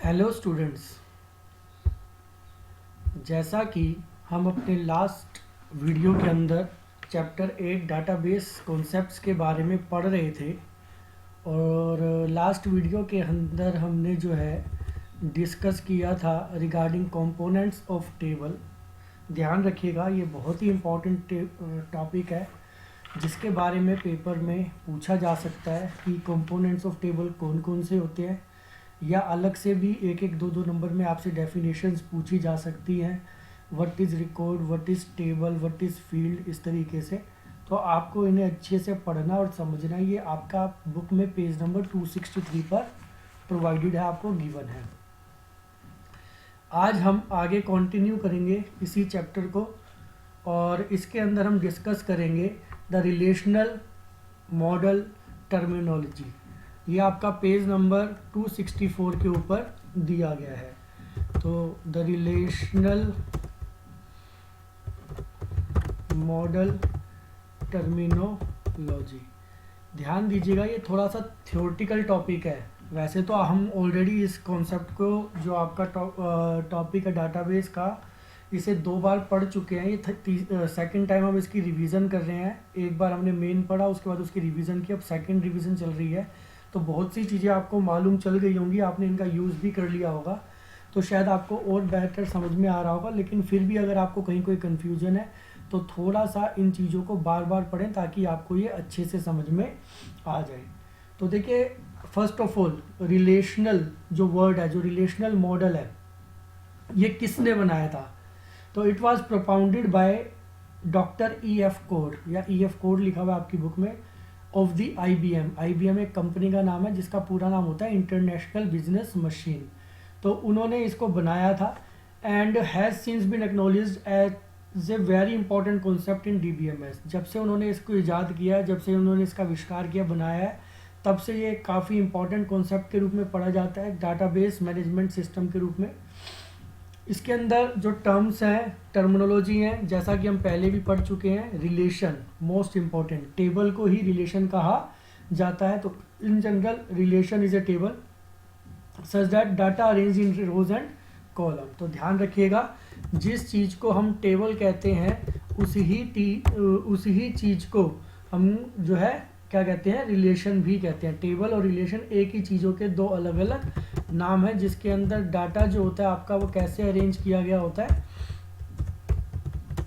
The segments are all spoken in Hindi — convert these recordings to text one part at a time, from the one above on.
हेलो स्टूडेंट्स, जैसा कि हम अपने लास्ट वीडियो के अंदर चैप्टर 8 डाटाबेस कॉन्सेप्ट्स के बारे में पढ़ रहे थे और लास्ट वीडियो के अंदर हमने जो है डिस्कस किया था रिगार्डिंग कंपोनेंट्स ऑफ टेबल। ध्यान रखिएगा, ये बहुत ही इम्पोर्टेंट टॉपिक है जिसके बारे में पेपर में पूछा जा सकता है कि कंपोनेंट्स ऑफ टेबल कौन कौन से होते हैं, या अलग से भी एक एक दो दो नंबर में आपसे डेफिनेशंस पूछी जा सकती हैं। What is record, what is table, what is field, इस तरीके से। तो आपको इन्हें अच्छे से पढ़ना और समझना। ये आपका बुक में पेज नंबर 263 पर प्रोवाइडेड है, आपको गिवन है। आज हम आगे कंटिन्यू करेंगे इसी चैप्टर को और इसके अंदर हम डिस्कस करेंगे द रिलेशनल मॉडल टर्मिनोलॉजी। ये आपका पेज नंबर 264 के ऊपर दिया गया है। तो द रिलेशनल मॉडल टर्मिनोलॉजी, ध्यान दीजिएगा, ये थोड़ा सा थ्योरेटिकल टॉपिक है। वैसे तो हम ऑलरेडी इस कॉन्सेप्ट को, जो आपका टॉपिक है डाटाबेस का, इसे 2 बार पढ़ चुके हैं। ये सेकंड टाइम हम इसकी रिवीजन कर रहे हैं। एक बार हमने मेन पढ़ा, उसके बाद उसकी रिवीजन की, अब सेकंड रिवीजन चल रही है। तो बहुत सी चीज़ें आपको मालूम चल गई होंगी, आपने इनका यूज़ भी कर लिया होगा, तो शायद आपको और बेहतर समझ में आ रहा होगा। लेकिन फिर भी अगर आपको कहीं कोई कन्फ्यूज़न है तो थोड़ा सा इन चीज़ों को बार बार पढ़ें ताकि आपको ये अच्छे से समझ में आ जाए। तो देखिए, फर्स्ट ऑफ ऑल रिलेशनल जो वर्ड है, जो रिलेशनल मॉडल है, ये किसने बनाया था? तो it was propounded by doctor E.F. Code, या E.F. कोड लिखा हुआ है आपकी बुक में, ऑफ द IBM। IBM एक कंपनी का नाम है जिसका पूरा नाम होता है इंटरनेशनल बिजनेस मशीन। तो उन्होंने इसको बनाया था and has since been acknowledged as a very important concept in DBMS। जब से उन्होंने इसको ईजाद किया है, जब से उन्होंने इसका आविष्कार किया, बनाया है, तब से ये काफ़ी इंपॉर्टेंट कॉन्सेप्ट के रूप में पढ़ा जाता है, डाटाबेस मैनेजमेंट सिस्टम के रूप में। इसके अंदर जो टर्म्स हैं, टर्मिनोलॉजी हैं, जैसा कि हम पहले भी पढ़ चुके हैं। रिलेशन मोस्ट इम्पॉर्टेंट, टेबल को ही रिलेशन कहा जाता है। तो in general relation is a table such that data arrange in rows and column. तो ध्यान रखिएगा, जिस चीज़ को हम टेबल कहते हैं उसी ही चीज़ को हम जो है क्या कहते हैं, रिलेशन भी कहते हैं। टेबल और रिलेशन एक ही चीज़ों के 2 अलग अलग नाम है, जिसके अंदर डाटा जो होता है आपका, वो कैसे अरेंज किया गया होता है?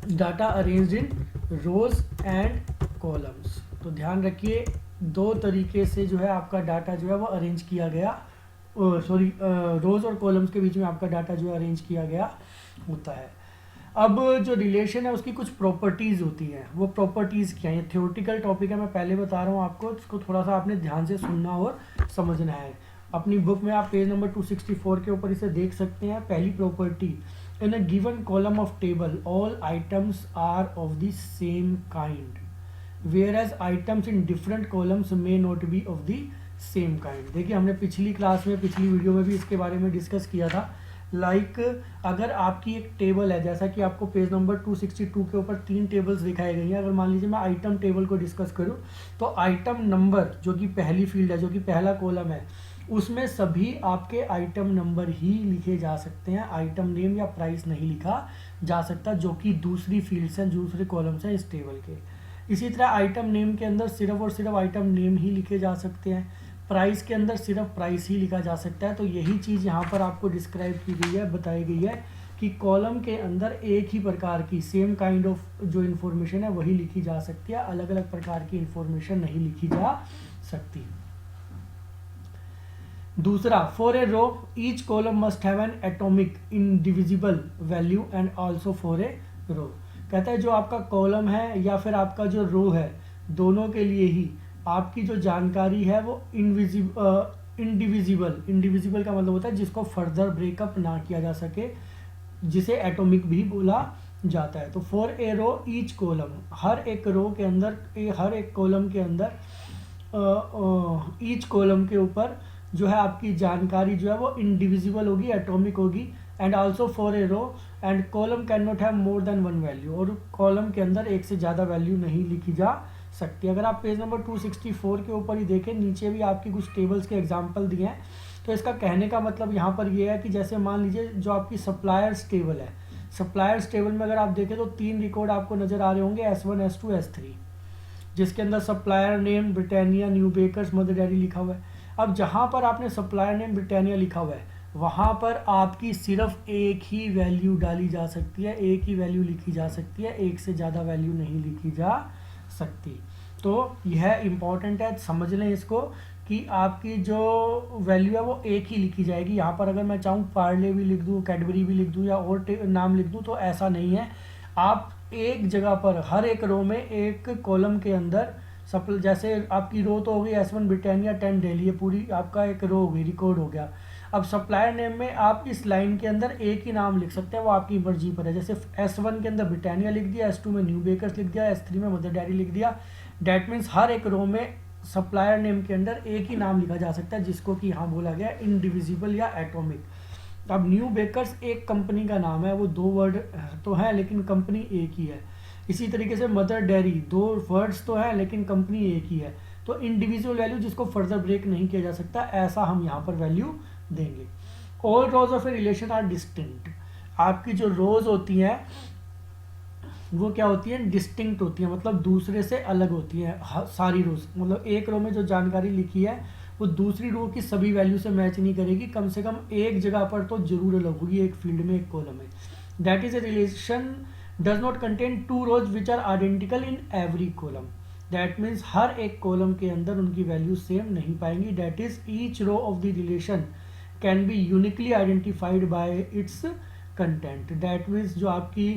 Data arranged in rows and columns. तो ध्यान रखिए, 2 तरीके से जो है आपका डाटा जो है वो अरेंज किया गया, रोज और कॉलम्स के बीच में आपका डाटा जो है अरेंज किया गया होता है। अब जो रिलेशन है उसकी कुछ प्रॉपर्टीज़ होती हैं। वो प्रॉपर्टीज़ क्या है? ये थ्योरेटिकल टॉपिक है, मैं पहले बता रहा हूँ आपको, इसको थोड़ा सा आपने ध्यान से सुनना और समझना है। अपनी बुक में आप पेज नंबर 264 के ऊपर इसे देख सकते हैं। पहली property, in a given column of table all items are of the same kind whereas items in different columns may not be of the same kind. देखिए, हमने पिछली क्लास में, पिछली वीडियो में भी इसके बारे में डिस्कस किया था। अगर आपकी एक टेबल है, जैसा कि आपको पेज नंबर 262 के ऊपर 3 टेबल्स दिखाई गई हैं। अगर मान लीजिए मैं आइटम टेबल को डिस्कस करूं, तो आइटम नंबर जो कि पहली फील्ड है, जो कि पहला कॉलम है, उसमें सभी आपके आइटम नंबर ही लिखे जा सकते हैं। आइटम नेम या प्राइस नहीं लिखा जा सकता, जो कि दूसरी फील्ड्स हैं, दूसरे कॉलम्स हैं इस टेबल के। इसी तरह आइटम नेम के अंदर सिर्फ और सिर्फ आइटम नेम ही लिखे जा सकते हैं। प्राइस के अंदर सिर्फ प्राइस ही लिखा जा सकता है। तो यही चीज़ यहाँ पर आपको डिस्क्राइब की गई है, बताई गई है कि कॉलम के अंदर एक ही प्रकार की सेम काइंड ऑफ जो इन्फॉर्मेशन है वही लिखी जा सकती है, अलग अलग प्रकार की इन्फॉर्मेशन नहीं लिखी जा सकती। दूसरा, for a row each column must have an atomic indivisible value and also for a row. कहता है जो आपका कॉलम है या फिर आपका जो रो है, दोनों के लिए ही आपकी जो जानकारी है वो इंडिविजिबल का मतलब होता है जिसको फर्दर ब्रेकअप ना किया जा सके, जिसे एटॉमिक भी बोला जाता है। तो for a row each column, हर एक रो के अंदर, हर एक कॉलम के अंदर, ईच कॉलम के ऊपर जो है आपकी जानकारी जो है वो इंडिविजिबल होगी, एटॉमिक होगी। And also for a row and column can not have more than 1 value, और कॉलम के अंदर एक से ज़्यादा वैल्यू नहीं लिखी जा सकती। अगर आप पेज नंबर 264 के ऊपर ही देखें, नीचे भी आपकी कुछ टेबल्स के एग्जांपल दिए हैं। तो इसका कहने का मतलब यहाँ पर ये है कि जैसे मान लीजिए जो आपकी सप्लायर्स टेबल है, सप्लायर्स टेबल में अगर आप देखें तो 3 रिकॉर्ड आपको नज़र आ रहे होंगे, S1 S2 S3, जिसके अंदर supplier name Britannia, New Bakers, Mother Dairy लिखा हुआ है। अब जहाँ पर आपने सप्लायर नेम ब्रिटानिया लिखा हुआ है वहाँ पर आपकी सिर्फ एक ही वैल्यू डाली जा सकती है, एक ही वैल्यू लिखी जा सकती है, एक से ज़्यादा वैल्यू नहीं लिखी जा सकती। तो यह इम्पॉर्टेंट है, समझ लें इसको कि आपकी जो वैल्यू है वो एक ही लिखी जाएगी। यहाँ पर अगर मैं चाहूँ पार्ले भी लिख दूँ, कैडबरी भी लिख दूँ या और नाम लिख दूँ तो ऐसा नहीं है। आप एक जगह पर हर एक रो में एक कॉलम के अंदर जैसे आपकी रो तो हो गई S1 ब्रिटानिया 10 डेली, ये पूरी आपका एक रो हो गई, रिकॉर्ड हो गया। अब सप्लायर नेम में आप इस लाइन के अंदर एक ही नाम लिख सकते हैं, वो आपकी मर्जी पर है। जैसे S1 के अंदर ब्रिटानिया लिख दिया, S2 में न्यू बेकर्स लिख दिया, S3 में मदर डेयरी लिख दिया। डैट मीन्स हर एक रो में सप्लायर नेम के अंदर एक ही नाम लिखा जा सकता है, जिसको कि यहाँ बोला गया इनडिविजिबल या एटॉमिक। अब न्यू बेकर्स एक कंपनी का नाम है, वो 2 वर्ड तो है लेकिन कंपनी एक ही है। इसी तरीके से मदर डेयरी 2 वर्ड्स तो है लेकिन कंपनी एक ही है। तो इंडिविजुअल वैल्यू जिसको फर्दर ब्रेक नहीं किया जा सकता, ऐसा हम यहाँ पर वैल्यू देंगे। All rows of a relation are distinct. आपकी जो रोज होती हैं वो क्या होती है, डिस्टिंक्ट होती है, मतलब दूसरे से अलग होती है। सारी रोज मतलब एक रो में जो जानकारी लिखी है वो दूसरी रो की सभी वैल्यू से मैच नहीं करेगी, कम से कम एक जगह पर तो जरूर अलग होगी, एक फील्ड में, एक कॉलम में। That is a relation does not contain 2 rows which are identical in every column. That means हर एक कॉलम के अंदर उनकी वैल्यू सेम नहीं पाएंगी। That is each row of the relation can be uniquely identified by its content. That means जो आपकी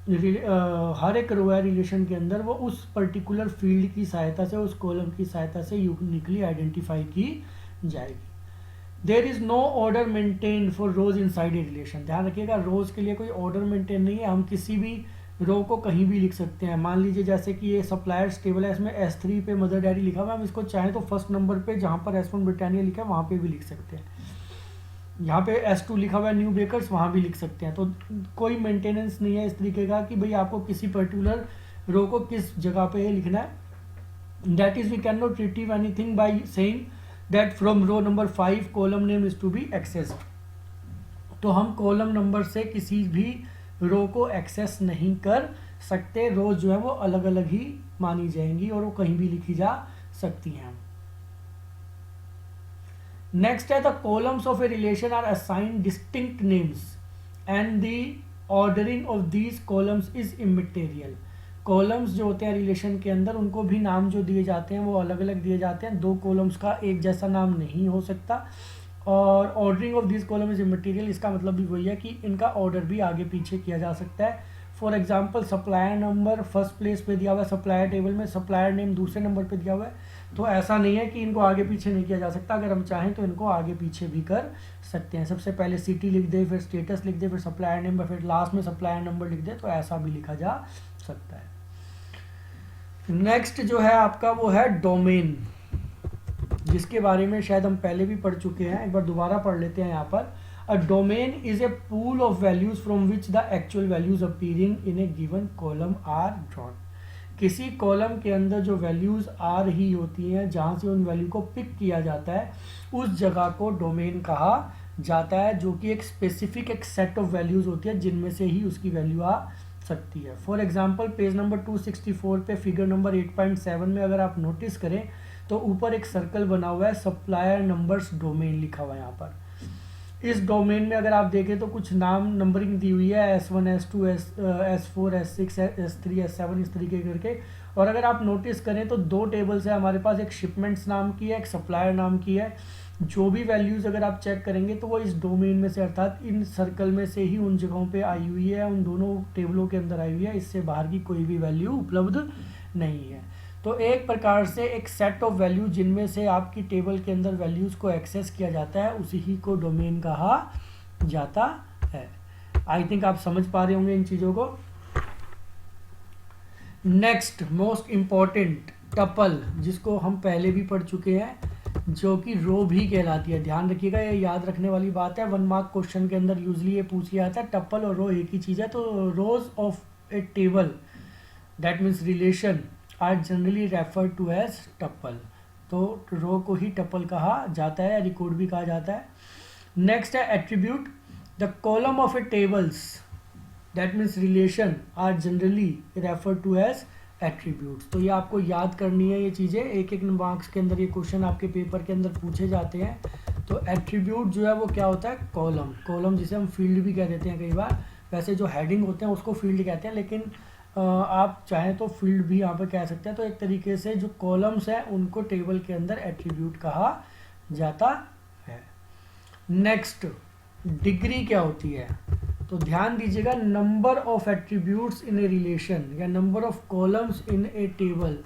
हर एक रो है रिलेशन के अंदर वो उस पर्टिकुलर फील्ड की सहायता से, उस कॉलम की सहायता से यूनिकली आइडेंटिफाई की जाएगी। There is no order maintain for rows inside a relation. ध्यान रखिएगा, रोज के लिए कोई ऑर्डर मेंटेन नहीं है, हम किसी भी रो को कहीं भी लिख सकते हैं। मान लीजिए जैसे कि ये सप्लायर्स टेबल है, इसमें S3 पे मदर डेयरी लिखा हुआ है, हम इसको चाहें तो फर्स्ट नंबर पे जहाँ पर S1 ब्रिटानिया लिखा है वहाँ पे भी लिख सकते हैं। यहाँ पे S2 लिखा हुआ है न्यू बेकर्स, वहाँ भी लिख सकते हैं। तो कोई मेंटेनेंस नहीं है इस तरीके का कि भाई आपको किसी पर्टिकुलर रो को किस जगह पे लिखना है। That is we can not retrieve anything by saying that from row number 5 column name is to be accessed. तो हम कॉलम नंबर से किसी भी रो को एक्सेस नहीं कर सकते। रो जो है वो अलग अलग ही मानी जाएंगी और वो कहीं भी लिखी जा सकती हैं। नेक्स्ट है the columns of a relation are assigned distinct names and the ordering of these columns is immaterial. Columns जो होते हैं रिलेशन के अंदर उनको भी नाम जो दिए जाते हैं वो अलग अलग दिए जाते हैं। 2 कॉलम्स का एक जैसा नाम नहीं हो सकता। और ordering of this column is immaterial, इसका मतलब भी वही है कि इनका ऑर्डर भी आगे पीछे किया जा सकता है। For example supplier number first place पे दिया हुआ है सप्लायर टेबल में, सप्लायर नेम दूसरे नंबर पे दिया हुआ है, तो ऐसा नहीं है कि इनको आगे पीछे नहीं किया जा सकता। अगर हम चाहें तो इनको आगे पीछे भी कर सकते हैं। सबसे पहले सिटी लिख दे, फिर स्टेटस लिख दे, फिर सप्लायर नंबर, फिर लास्ट में सप्लायर नंबर लिख दे, तो ऐसा भी लिखा जा सकता है। नेक्स्ट जो है आपका वो है डोमेन, जिसके बारे में शायद हम पहले भी पढ़ चुके हैं, एक बार दोबारा पढ़ लेते हैं यहाँ पर। A domain is a pool of values from which the actual values appearing in a given column are drawn. किसी कॉलम के अंदर जो वैल्यूज आ रही होती हैं, जहाँ से उन वैल्यू को पिक किया जाता है, उस जगह को डोमेन कहा जाता है, जो कि एक स्पेसिफिक एक सेट ऑफ वैल्यूज होती है जिनमें से ही उसकी वैल्यू आ सकती है। फॉर एग्जाम्पल पेज नंबर 264 पे फिगर नंबर 8.7 में अगर आप नोटिस करें तो ऊपर एक सर्कल बना हुआ है, सप्लायर नंबर्स डोमेन लिखा हुआ है यहाँ पर। इस डोमेन में अगर आप देखें तो कुछ नाम नंबरिंग दी हुई है, S1 S2 S4 S6 S3 S7 इस तरीके करके। और अगर आप नोटिस करें तो 2 टेबल्स है हमारे पास, एक शिपमेंट्स नाम की है, एक सप्लायर नाम की है। जो भी वैल्यूज़ अगर आप चेक करेंगे तो वो इस डोमेन में से, अर्थात इन सर्कल में से ही उन जगहों पे आई हुई है, उन दोनों टेबलों के अंदर आई हुई है। इससे बाहर की कोई भी वैल्यू उपलब्ध नहीं है। तो एक प्रकार से एक सेट ऑफ वैल्यू जिनमें से आपकी टेबल के अंदर वैल्यूज़ को एक्सेस किया जाता है, उसी ही को डोमेन कहा जाता है। आई थिंक आप समझ पा रहे होंगे इन चीज़ों को। नेक्स्ट मोस्ट इम्पॉर्टेंट टपल, जिसको हम पहले भी पढ़ चुके हैं, जो कि रो भी कहलाती है। ध्यान रखिएगा, ये याद रखने वाली बात है। 1 मार्क क्वेश्चन के अंदर यूजली ये पूछ लिया जाता है, टपल और रो एक ही चीज़ है। तो rows of a table that means relation are generally referred to as tuple. तो रो को ही टपल कहा जाता है या रिकॉर्ड भी कहा जाता है। नेक्स्ट है attribute. The column of a tables that means relation are generally refer to as attributes. तो ये आपको याद करनी है ये चीज़ें, एक एक मार्क्स के अंदर ये क्वेश्चन आपके पेपर के अंदर पूछे जाते हैं। तो एट्रीब्यूट जो है वो क्या होता है, कॉलम। कॉलम जिसे हम फील्ड भी कह देते हैं कई बार, वैसे जो हेडिंग होते हैं उसको फील्ड कहते हैं, लेकिन आप चाहें तो फील्ड भी यहाँ पे कह सकते हैं। तो एक तरीके से जो कॉलम्स हैं उनको टेबल के अंदर एट्रीब्यूट कहा जाता है। नेक्स्ट डिग्री क्या होती है, तो ध्यान दीजिएगा, number of attributes in a relation या number of columns in a table,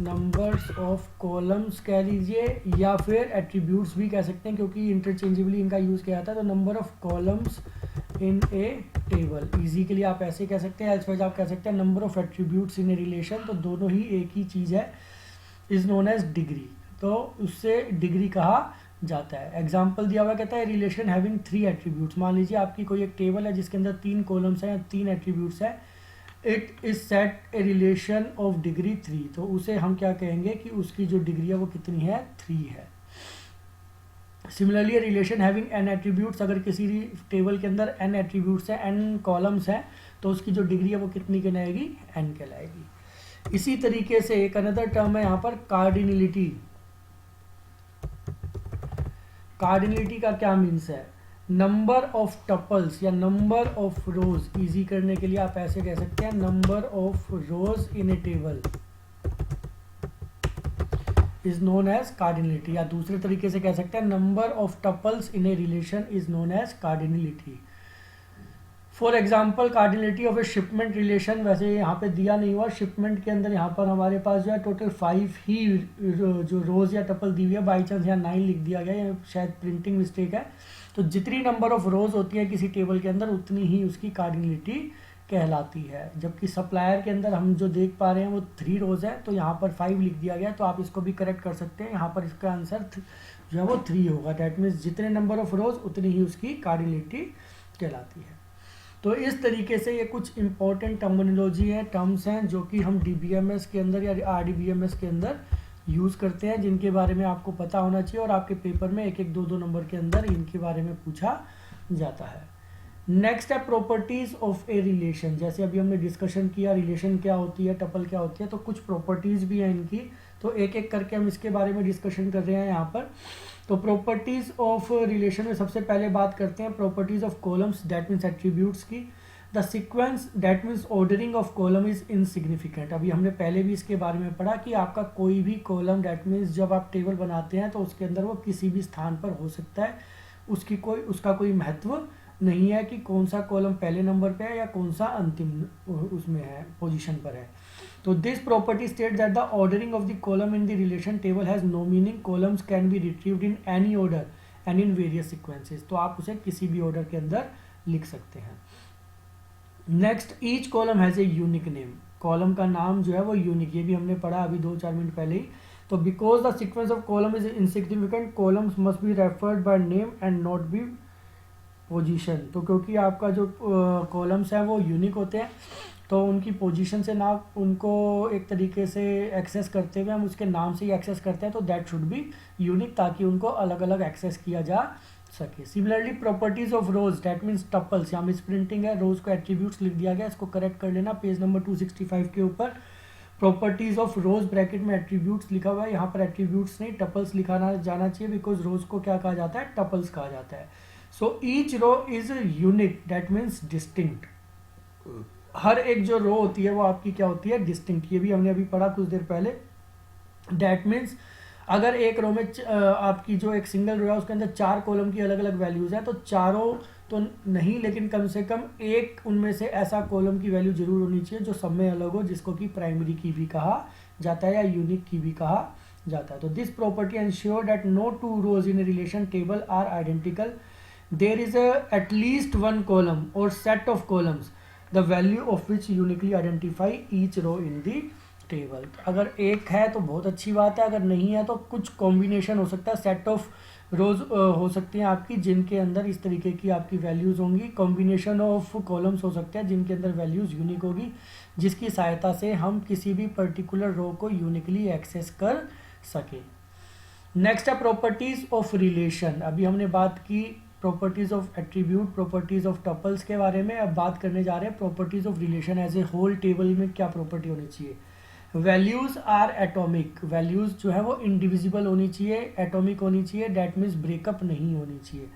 numbers of columns कह लीजिए या फिर एट्रीब्यूट्स भी कह सकते हैं क्योंकि इंटरचेंजेबली इनका यूज़ किया जाता है। तो number of columns in a table, easy के लिए आप ऐसे कह सकते हैं, एल्सवाइज आप कह सकते हैं number of attributes in a relation, तो दोनों ही एक ही चीज़ है, इज नोन एज डिग्री। तो उससे डिग्री कहा जाता है। एग्जाम्पल दिया हुआ कहता है रिलेशन हैविंग 3 एट्रीब्यूट्स। मान लीजिए आपकी कोई एक टेबल है जिसके अंदर 3 कॉलम्स हैं या 3 एट्रीब्यूट्स है, it is set a relation of degree 3। तो उसे हम क्या कहेंगे कि उसकी जो डिग्री है वो कितनी है, 3 है। Similarly relation having n attributes, अगर किसी टेबल के अंदर n एट्रीब्यूट्स हैं, n कॉलम्स हैं, तो उसकी जो डिग्री है वो कितनी कहलाएगी, n कहलाएगी। इसी तरीके से एक अनदर टर्म है यहाँ पर कार्डिनलिटी। कार्डिनलिटी का क्या मीन्स है, नंबर ऑफ टपल्स या नंबर ऑफ रोज। इजी करने के लिए आप ऐसे कह सकते हैं number of rows in a table is known as cardinality, या दूसरे तरीके से कह सकते हैं number of tuples in a relation is known as cardinality. For example cardinality of a shipment relation, वैसे यहाँ पे दिया नहीं हुआ, शिपमेंट के अंदर यहाँ पर हमारे पास जो है टोटल 5 ही जो रोज या टपल दी हुई है, बाई चांस यहाँ 9 लिख दिया गया, ये शायद प्रिंटिंग मिस्टेक है। तो जितनी नंबर ऑफ रोज होती है किसी टेबल के अंदर उतनी ही उसकी कार्डिनलिटी कहलाती है। जबकि सप्लायर के अंदर हम जो देख पा रहे हैं वो 3 रोज है, तो यहाँ पर 5 लिख दिया गया, तो आप इसको भी करेक्ट कर सकते हैं। यहाँ पर इसका आंसर जो है वो 3 होगा। डैट मीन्स जितने नंबर ऑफ रोज उतनी ही उसकी कार्डिनलिटी कहलाती है। तो इस तरीके से ये कुछ इंपॉर्टेंट टर्मिनोलॉजी है, टर्म्स हैं जो कि हम DBMS के अंदर या RDBMS के अंदर यूज़ करते हैं, जिनके बारे में आपको पता होना चाहिए और आपके पेपर में 1-1, 2-2 नंबर के अंदर इनके बारे में पूछा जाता है। नेक्स्ट है प्रॉपर्टीज ऑफ ए रिलेशन। जैसे अभी हमने डिस्कशन किया रिलेशन क्या होती है, टपल क्या होती है, तो कुछ प्रॉपर्टीज भी हैं इनकी, तो एक एक करके हम इसके बारे में डिस्कशन कर रहे हैं यहाँ पर। तो प्रॉपर्टीज ऑफ रिलेशन में सबसे पहले बात करते हैं properties of columns, that means attributes की। The sequence that means ordering of column is insignificant. अभी हमने पहले भी इसके बारे में पढ़ा कि आपका कोई भी कॉलम, दैट मीन्स जब आप टेबल बनाते हैं तो उसके अंदर वो किसी भी स्थान पर हो सकता है, उसका कोई महत्व नहीं है कि कौन सा कॉलम पहले नंबर पे है या कौन सा अंतिम उसमें है, पोजीशन पर है। तो this property state that the ordering of the column in the relation table has no meaning, columns can be retrieved in any order and in various sequences. तो आप उसे किसी भी ऑर्डर के अंदर लिख सकते हैं। Next, each column has a unique name. Column का नाम जो है वो यूनिक, ये भी हमने पढ़ा अभी 2-4 मिनट पहले ही। तो because the sequence of column is insignificant, columns must be referred by name and not be position. तो क्योंकि आपका जो कॉलम्स हैं वो यूनिक होते हैं, तो उनकी पोजीशन से ना उनको एक तरीके से एक्सेस करते हुए हम उसके नाम से ही एक्सेस करते हैं, तो दैट शुड बी यूनिक, ताकि उनको अलग अलग एक्सेस किया जा सके। Similarly properties of rose, that means tuples, यहाँ मिस प्रिंटिंग है, रोज को एट्रीब्यूट्स लिख दिया गया, इसको करेक्ट कर लेना पेज नंबर 265 के ऊपर। प्रॉपर्टीज ऑफ रोज ब्रैकेट में एट्रीब्यूट्स लिखा हुआ है, यहाँ पर एट्रीब्यूट्स नहीं टपल्स लिखाना जाना चाहिए, बिकॉज रोज को क्या कहा जाता है, टपल्स कहा जाता है। So each row is unique, that means distinct. हर एक जो रो होती है वो आपकी क्या होती है, डिस्टिंक्ट। ये भी हमने अभी पढ़ा कुछ देर पहले। दैट मीन्स अगर एक रो में आपकी जो एक सिंगल रो है उसके अंदर 4 कॉलम की अलग अलग वैल्यूज है, तो चारों तो नहीं, लेकिन कम से कम एक उनमें से ऐसा कॉलम की वैल्यू जरूर होनी चाहिए जो सब में अलग हो, जिसको कि प्राइमरी की भी कहा जाता है या यूनिक की भी कहा जाता है। तो this property ensure that no 2 rows in a relation table are identical, there is at least 1 column और set of columns the value of which uniquely identify each row in the table. अगर एक है तो बहुत अच्छी बात है, अगर नहीं है तो कुछ कॉम्बिनेशन हो सकता है, सेट ऑफ रोज हो सकती हैं आपकी जिनके अंदर इस तरीके की आपकी वैल्यूज होंगी, कॉम्बिनेशन ऑफ कॉलम्स हो सकते हैं जिनके अंदर वैल्यूज यूनिक होगी, जिसकी सहायता से हम किसी भी पर्टिकुलर रो को यूनिकली एक्सेस कर सकें। नेक्स्ट है प्रॉपर्टीज ऑफ रिलेशन। अभी हमने बात की properties of attribute, properties of tuples के बारे में, अब बात करने जा रहे हैं properties of relation as a whole table में क्या प्रॉपर्टी होनी चाहिए। वैल्यूज आर एटॉमिक, वैल्यूज जो है वो इंडिविजिबल होनी चाहिए, एटॉमिक होनी चाहिए, डैट मीन्स ब्रेकअप नहीं होनी चाहिए।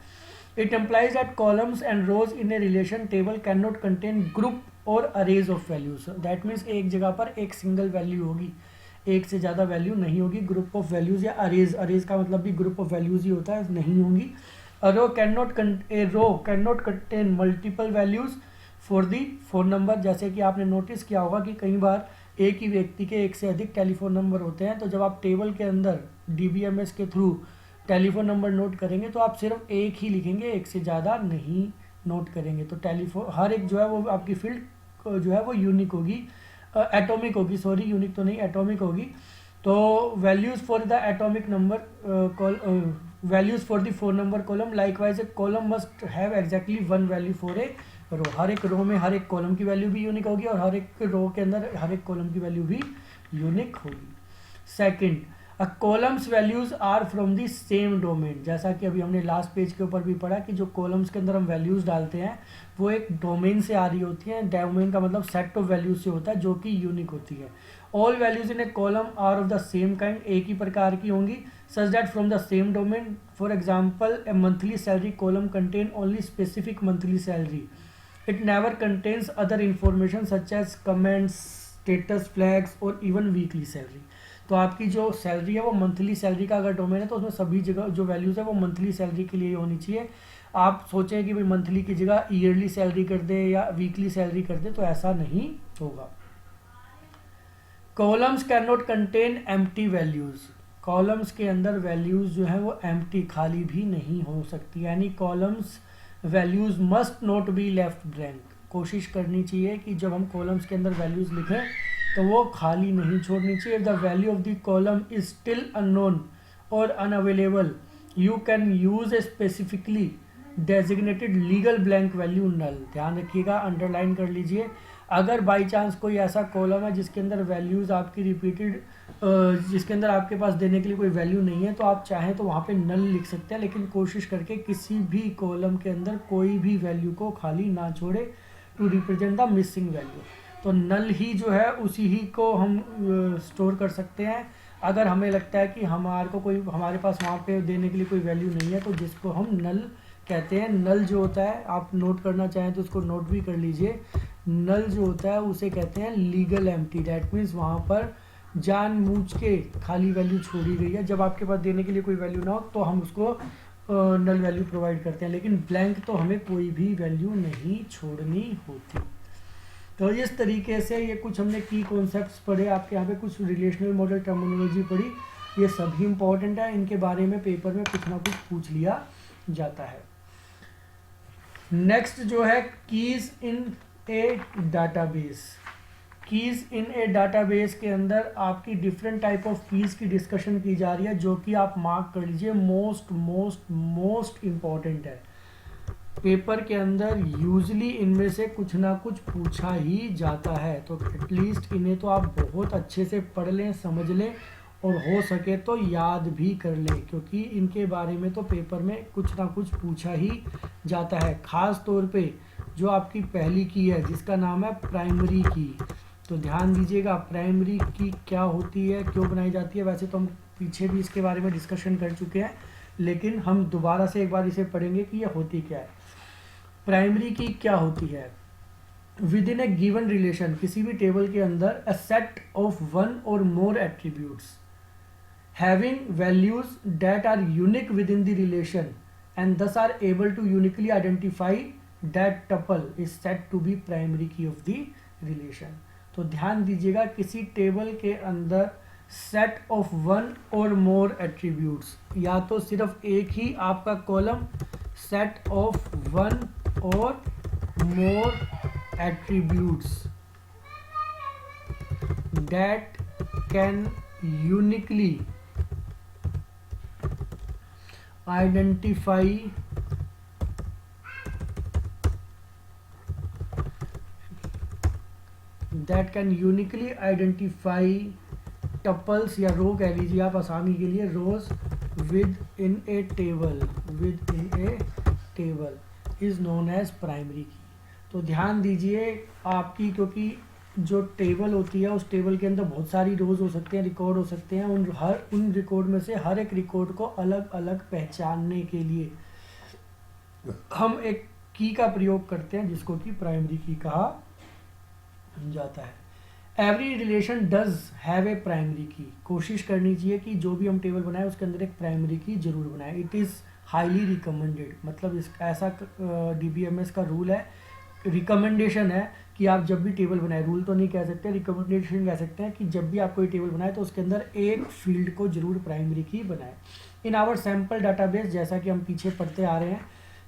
It implies that columns and rows in a relation table can not contain group और arrays of values, that means एक जगह पर एक सिंगल वैल्यू होगी, एक से ज़्यादा वैल्यू नहीं होगी। ग्रुप ऑफ वैल्यूज या अरेज, अरेज का मतलब भी ग्रुप ऑफ वैल्यूज ही होता है, नहीं होंगी। A row cannot contain multiple values for the phone number। जैसे कि आपने नोटिस किया होगा कि कई बार एक ही व्यक्ति के एक से अधिक टेलीफोन नंबर होते हैं, तो जब आप टेबल के अंदर DBMS के थ्रू टेलीफोन नंबर नोट करेंगे तो आप सिर्फ एक ही लिखेंगे, एक से ज़्यादा नहीं नोट करेंगे। तो टेलीफोन हर एक जो है वो आपकी फील्ड जो है वो यूनिक होगी, एटॉमिक होगी, सॉरी यूनिक तो नहीं, एटॉमिक होगी। तो values for the atomic number values for the phone number column, likewise a column must have exactly one value for a row. हर एक रो में हर एक कॉलम की वैल्यू भी यूनिक होगी और हर एक रो के अंदर हर एक कॉलम की वैल्यू भी यूनिक होगी। Second, columns values are from the same domain. जैसा कि अभी हमने लास्ट पेज के ऊपर भी पढ़ा कि जो कॉलम्स के अंदर हम वैल्यूज डालते हैं वो एक डोमेन से आ रही होती हैं। डोमेन का मतलब सेट ऑफ वैल्यूज से होता है जो कि यूनिक होती है। All values in a column are of the same kind, एक ही प्रकार की होंगी। Such that from the same domain, for example a monthly salary column contain only specific monthly salary, it never contains other information such as comments, status flags और इवन वीकली सैलरी। तो आपकी जो सैलरी है वो मंथली सैलरी का अगर डोमेन है तो उसमें सभी जगह जो वैल्यूज़ है वो मंथली सैलरी के लिए होनी चाहिए। आप सोचें कि भाई मंथली की जगह ईयरली सैलरी कर दे या वीकली सैलरी कर दे, तो ऐसा नहीं होगा। Columns can not contain empty values, columns के अंदर वैल्यूज जो है वो एम्प्टी, खाली भी नहीं हो सकती, यानी columns values must not be left blank. कोशिश करनी चाहिए कि जब हम कॉलम्स के अंदर वैल्यूज लिखें तो वो खाली नहीं छोड़नी चाहिए। The value of the column is still unknown और unavailable, you can use a specifically designated legal blank value null. ध्यान रखिएगा, अंडरलाइन कर लीजिए। अगर बाई चांस कोई ऐसा कॉलम है जिसके अंदर वैल्यूज़ आपकी रिपीटेड, जिसके अंदर आपके पास देने के लिए कोई वैल्यू नहीं है, तो आप चाहें तो वहाँ पे नल लिख सकते हैं, लेकिन कोशिश करके किसी भी कॉलम के अंदर कोई भी वैल्यू को खाली ना छोड़े to represent the missing value. तो नल ही जो है उसी ही को हम स्टोर कर सकते हैं। अगर हमें लगता है कि हमारे पास वहाँ पे देने के लिए कोई वैल्यू नहीं है, तो जिसको हम नल कहते हैं। नल जो होता है, आप नोट करना चाहें तो उसको नोट भी कर लीजिए। नल जो होता है उसे कहते हैं लीगल एम्प्टी, डैट मीन्स वहाँ पर जानबूझ के खाली वैल्यू छोड़ी गई है। जब आपके पास देने के लिए कोई वैल्यू ना हो तो हम उसको नल वैल्यू प्रोवाइड करते हैं, लेकिन ब्लैंक तो हमें कोई भी वैल्यू नहीं छोड़नी होती। तो इस तरीके से ये कुछ हमने की कॉन्सेप्ट्स पढ़े, आपके यहाँ पे कुछ रिलेशनल मॉडल टर्मिनोलॉजी पढ़ी, ये सभी इंपॉर्टेंट है। इनके बारे में पेपर में कुछ ना कुछ पूछ लिया जाता है। नेक्स्ट जो है कीज इन ए डाटाबेस। कीज इन ए डाटाबेस के अंदर आपकी डिफरेंट टाइप ऑफ कीज की डिस्कशन की जा रही है, जो कि आप मार्क कर लीजिए, मोस्ट मोस्ट मोस्ट इम्पॉर्टेंट है। पेपर के अंदर यूजली इनमें से कुछ ना कुछ पूछा ही जाता है, तो एटलीस्ट इन्हें तो आप बहुत अच्छे से पढ़ लें, समझ लें और हो सके तो याद भी कर लें, क्योंकि इनके बारे में तो पेपर में कुछ ना कुछ पूछा ही जाता है। ख़ास तौर पे जो आपकी पहली की है जिसका नाम है प्राइमरी की, तो ध्यान दीजिएगा प्राइमरी की क्या होती है, क्यों बनाई जाती है। वैसे तो हम पीछे भी इसके बारे में डिस्कशन कर चुके हैं, लेकिन हम दोबारा से एक बार इसे पढ़ेंगे कि यह होती क्या है। प्राइमरी की क्या होती है? With in a given relation, किसी भी टेबल के अंदर अ सेट ऑफ वन और more attributes having values that are unique within the relation and thus are able to uniquely identify that tuple is said to be primary key of the relation। तो ध्यान दीजिएगा, किसी टेबल के अंदर सेट ऑफ वन और मोर एट्रीब्यूट्स, या तो सिर्फ एक ही आपका कॉलम सेट ऑफ वन और more attributes that can uniquely identify tuples या रो कह लीजिए आप आसानी के लिए, rows within a table is known as primary key. तो ध्यान दीजिए आपकी, क्योंकि जो टेबल होती है उस टेबल के अंदर बहुत सारी रोज हो सकते हैं, रिकॉर्ड हो सकते हैं, उन रिकॉर्ड में से हर एक रिकॉर्ड को अलग अलग पहचानने के लिए हम एक की का प्रयोग करते हैं जिसको कि प्राइमरी की कहा जाता है। Every relation does have a primary की। कोशिश करनी चाहिए कि जो भी हम टेबल बनाए उसके अंदर एक प्राइमरी की जरूर बनाए। इट इज़ हाईली रिकमेंडेड, मतलब इस ऐसा DBMS का रूल है, रिकमेंडेशन है कि आप जब भी टेबल बनाए, रूल तो नहीं कह सकते, रिकमेंडेशन कह सकते हैं कि जब भी आप कोई टेबल बनाए तो उसके अंदर एक फील्ड को जरूर प्राइमरी की बनाए। इन आवर सैम्पल डाटाबेस, जैसा कि हम पीछे पढ़ते आ रहे हैं,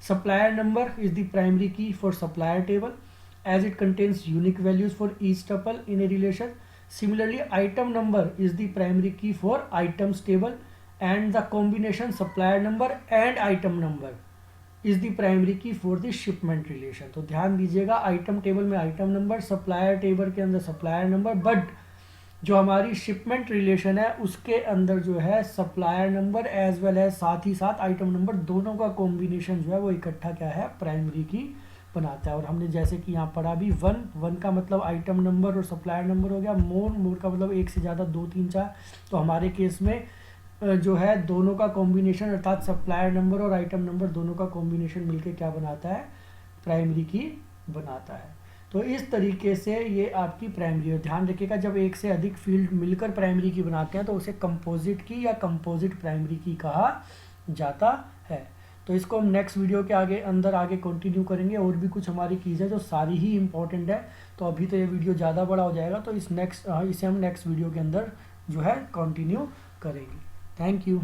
supplier number is the primary key for supplier table as it contains unique values for each tuple in a relation. Similarly, item number is the primary key for items table, and the combination supplier number and item number is the primary key for the shipment relation. तो ध्यान दीजिएगा, आइटम टेबल में आइटम नंबर, सप्लायर टेबल के अंदर सप्लायर नंबर, बट जो हमारी शिपमेंट रिलेशन है उसके अंदर जो है supplier number as well as साथ ही साथ आइटम नंबर, दोनों का कॉम्बिनेशन जो है वो इकट्ठा क्या है, प्राइमरी की बनाता है। और हमने जैसे कि यहाँ पढ़ा भी, वन का मतलब आइटम नंबर और सप्लायर नंबर हो गया, मोर का मतलब एक से ज़्यादा, 2 3 4। तो हमारे केस में जो है दोनों का कॉम्बिनेशन अर्थात सप्लायर नंबर और आइटम नंबर दोनों का कॉम्बिनेशन मिलके क्या बनाता है, प्राइमरी की बनाता है। तो इस तरीके से ये आपकी प्राइमरी है। ध्यान रखिएगा, जब एक से अधिक फील्ड मिलकर प्राइमरी की बनाते हैं तो उसे कंपोजिट की या कंपोजिट प्राइमरी की कहा जाता है। तो इसको हम नेक्स्ट वीडियो के आगे कंटिन्यू करेंगे। और भी कुछ हमारी कीज़ है जो सारी ही इंपॉर्टेंट है। तो अभी तो ये वीडियो ज़्यादा बड़ा हो जाएगा, तो इसे हम नेक्स्ट वीडियो के अंदर जो है कंटिन्यू करेंगे। Thank you.